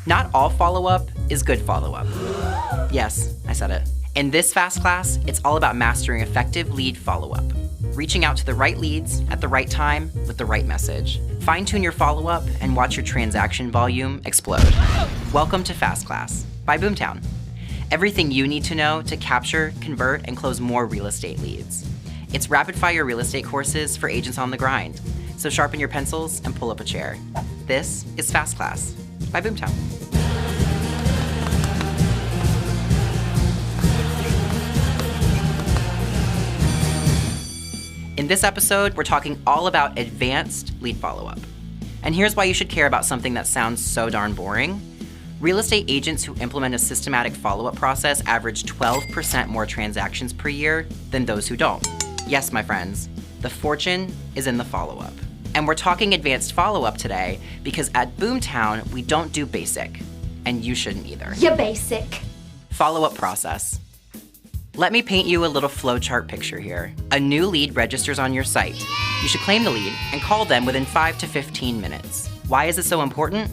Not all follow-up is good follow-up. Yes, I said it. In this fast class, it's all about mastering effective lead follow-up. Reaching out to the right leads at the right time with the right message. Fine-tune your follow-up and watch your transaction volume explode. Welcome to Fast Class by BoomTown. Everything you need to know to capture, convert, and close more real estate leads. It's rapid-fire real estate courses for agents on the grind. So sharpen your pencils and pull up a chair. This is Fast Class by BoomTown. In this episode, we're talking all about advanced lead follow-up. And here's why you should care about something that sounds so darn boring. Real estate agents who implement a systematic follow-up process average 12% more transactions per year than those who don't. Yes, my friends, the fortune is in the follow-up. And we're talking advanced follow-up today because at BoomTown, we don't do basic, and you shouldn't either. You're basic. Follow-up process. Let me paint you a little flowchart picture here. A new lead registers on your site. You should claim the lead and call them within 5 to 15 minutes. Why is it so important?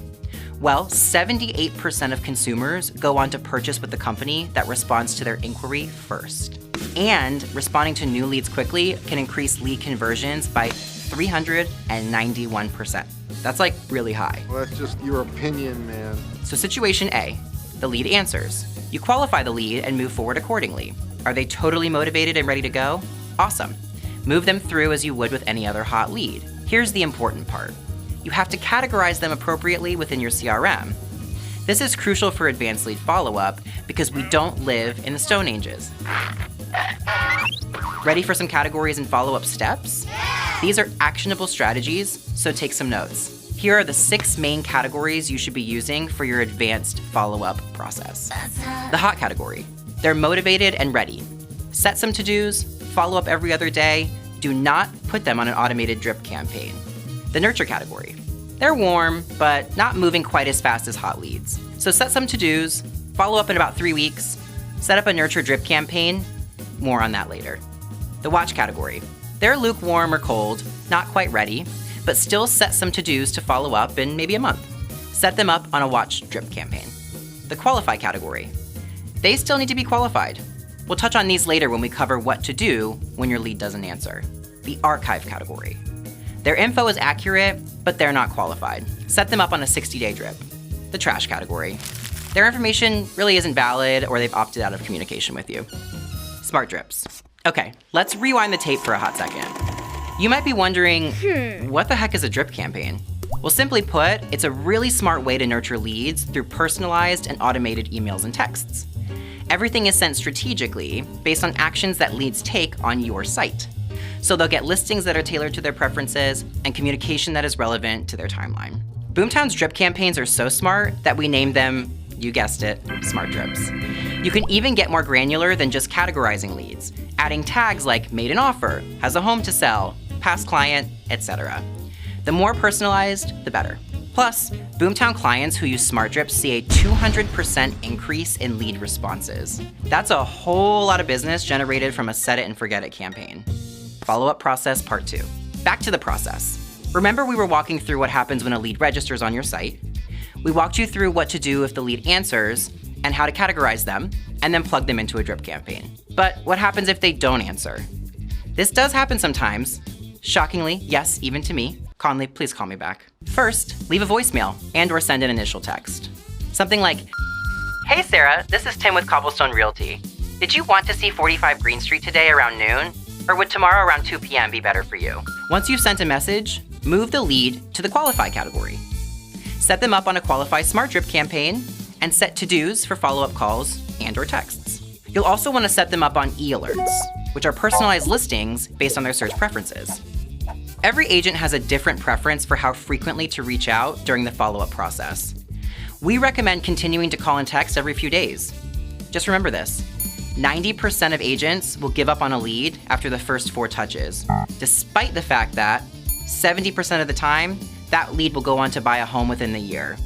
Well, 78% of consumers go on to purchase with the company that responds to their inquiry first. And responding to new leads quickly can increase lead conversions by 391%. That's like really high. Well, that's just your opinion, man. So situation A, the lead answers. You qualify the lead and move forward accordingly. Are they totally motivated and ready to go? Awesome. Move them through as you would with any other hot lead. Here's the important part. You have to categorize them appropriately within your CRM. This is crucial for advanced lead follow-up because we don't live in the Stone Ages. Ready for some categories and follow-up steps? These are actionable strategies, so take some notes. Here are the 6 main categories you should be using for your advanced follow-up process. The hot category. They're motivated and ready. Set some to-dos, follow up every other day. Do not put them on an automated drip campaign. The nurture category. They're warm, but not moving quite as fast as hot leads. So set some to-dos, follow up in about 3 weeks, set up a nurture drip campaign. More on that later. The watch category. They're lukewarm or cold, not quite ready, but still set some to-dos to follow up in maybe a month. Set them up on a watch drip campaign. The qualify category. They still need to be qualified. We'll touch on these later when we cover what to do when your lead doesn't answer. The archive category. Their info is accurate, but they're not qualified. Set them up on a 60-day drip. The trash category. Their information really isn't valid or they've opted out of communication with you. Smart drips. Okay, let's rewind the tape for a hot second. You might be wondering, what the heck is a drip campaign? Well, simply put, it's a really smart way to nurture leads through personalized and automated emails and texts. Everything is sent strategically based on actions that leads take on your site. So they'll get listings that are tailored to their preferences and communication that is relevant to their timeline. BoomTown's drip campaigns are so smart that we named them, you guessed it, smart drips. You can even get more granular than just categorizing leads, adding tags like made an offer, has a home to sell, past client, etc. The more personalized, the better. Plus, BoomTown clients who use Smart Drips see a 200% increase in lead responses. That's a whole lot of business generated from a set it and forget it campaign. Follow-up process part 2. Back to the process. Remember we were walking through what happens when a lead registers on your site. We walked you through what to do if the lead answers and how to categorize them, and then plug them into a drip campaign. But what happens if they don't answer? This does happen sometimes. Shockingly, yes, even to me. Conley, please call me back. First, leave a voicemail and/or send an initial text. Something like, "Hey Sarah, this is Tim with Cobblestone Realty. Did you want to see 45 Green Street today around noon? Or would tomorrow around 2 p.m. be better for you?" Once you've sent a message, move the lead to the qualify category. Set them up on a qualify Smart Drip campaign and set to-dos for follow-up calls and/or texts. You'll also want to set them up on e-alerts, which are personalized listings based on their search preferences. Every agent has a different preference for how frequently to reach out during the follow-up process. We recommend continuing to call and text every few days. Just remember this, 90% of agents will give up on a lead after the first 4 touches, despite the fact that 70% of the time, that lead will go on to buy a home within the year,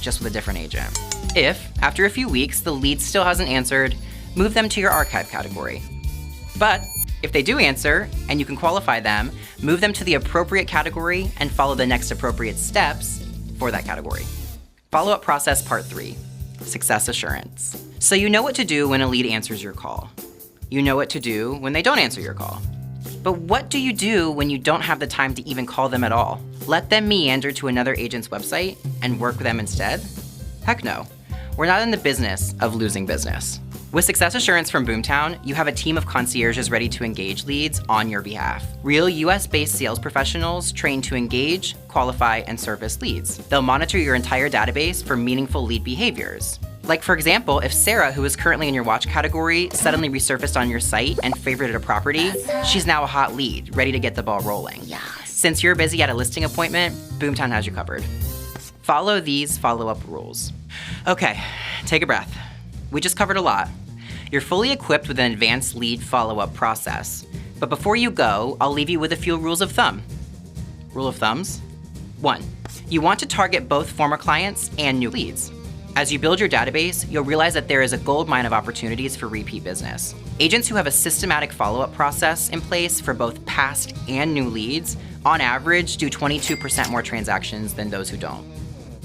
just with a different agent. If, after a few weeks, the lead still hasn't answered, move them to your archive category. But if they do answer, and you can qualify them, move them to the appropriate category and follow the next appropriate steps for that category. Follow-up process part 3, success assurance. So you know what to do when a lead answers your call. You know what to do when they don't answer your call. But what do you do when you don't have the time to even call them at all? Let them meander to another agent's website and work with them instead? Heck no. We're not in the business of losing business. With Success Assurance from BoomTown, you have a team of concierges ready to engage leads on your behalf. Real US-based sales professionals trained to engage, qualify, and service leads. They'll monitor your entire database for meaningful lead behaviors. Like for example, if Sarah, who is currently in your watch category, suddenly resurfaced on your site and favorited a property, she's now a hot lead, ready to get the ball rolling. Yes. Since you're busy at a listing appointment, BoomTown has you covered. Follow these follow-up rules. Okay, take a breath. We just covered a lot. You're fully equipped with an advanced lead follow-up process. But before you go, I'll leave you with a few rules of thumb. Rule of thumbs? 1. You want to target both former clients and new leads. As you build your database, you'll realize that there is a goldmine of opportunities for repeat business. Agents who have a systematic follow-up process in place for both past and new leads, on average, do 22% more transactions than those who don't.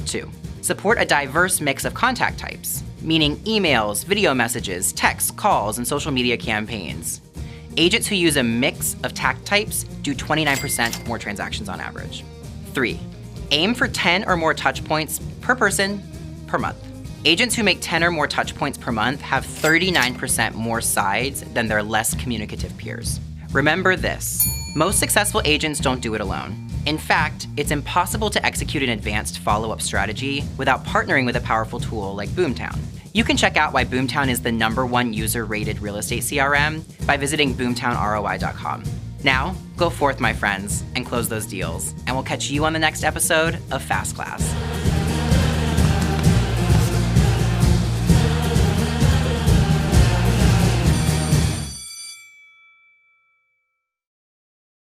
2. Support a diverse mix of contact types, meaning emails, video messages, texts, calls, and social media campaigns. Agents who use a mix of tag types do 29% more transactions on average. 3. Aim for 10 or more touch points per person per month. Agents who make 10 or more touch points per month have 39% more sides than their less communicative peers. Remember this, most successful agents don't do it alone. In fact, it's impossible to execute an advanced follow-up strategy without partnering with a powerful tool like BoomTown. You can check out why BoomTown is the #1 user-rated real estate CRM by visiting boomtownroi.com. Now, go forth, my friends, and close those deals, and we'll catch you on the next episode of Fast Class.